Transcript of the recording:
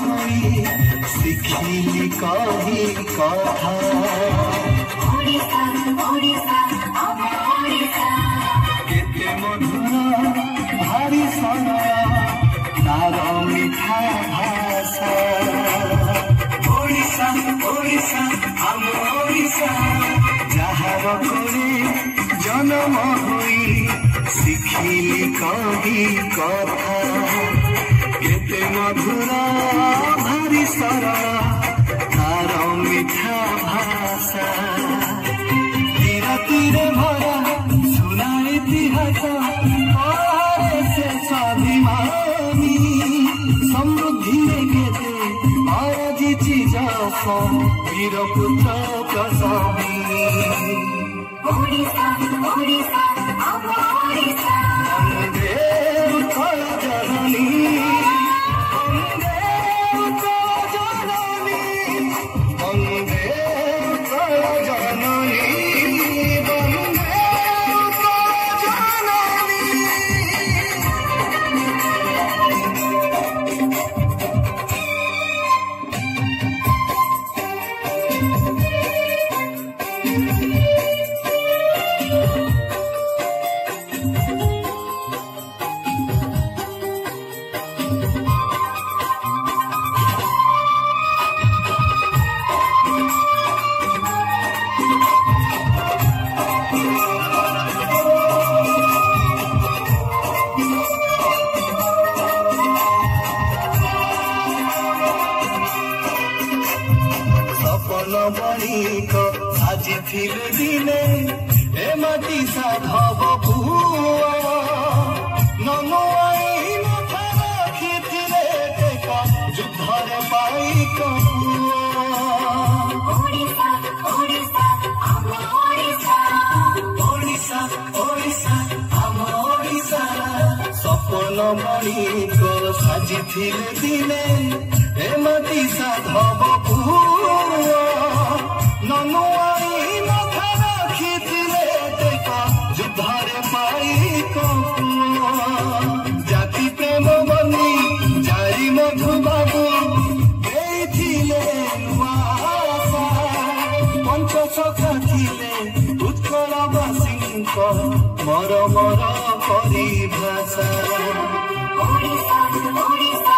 होई शिखिली कही कथा केते मधुर भारी सरल तार मिठा भाषा ओडिशा ओडिशा आम ओडिशा जहार करे जन्म होई शिखिली कही कथा केते मधुर भारी सरल तार मिठा भाषा तीरा तीरे भरा सुना इतिहास से स्वाभिमानी समृद्धि केते आजिची जस वीर पुत्र प्रसवी ओडिशा ओडिशा आम ओडिशा वन्दे उत्कल जननी वन्दे उत्कल जननी वन्दे उत्कल जननी वन्दे उत्कल जननी बणिक साजिथिल दिने ए माटी साधव पुआ ननुआई नथा रखिथिले टेका युद्धरे पाइक ओडिशा ओडिशा आम ओडिशा ओडिशा ओडिशा आम ओडिशा सपन बणिक साजिथिल दिने ए माटी साधव पुआ ननुआई नथा रखिथिले टेका युद्धरे पाइक जाति प्रेम बनी जारी मधु बाबू देइथिले नुआ आशा पंच सखा थिले उत्कलवासींक मर मर परिभाषा ओडिशा ओडिशा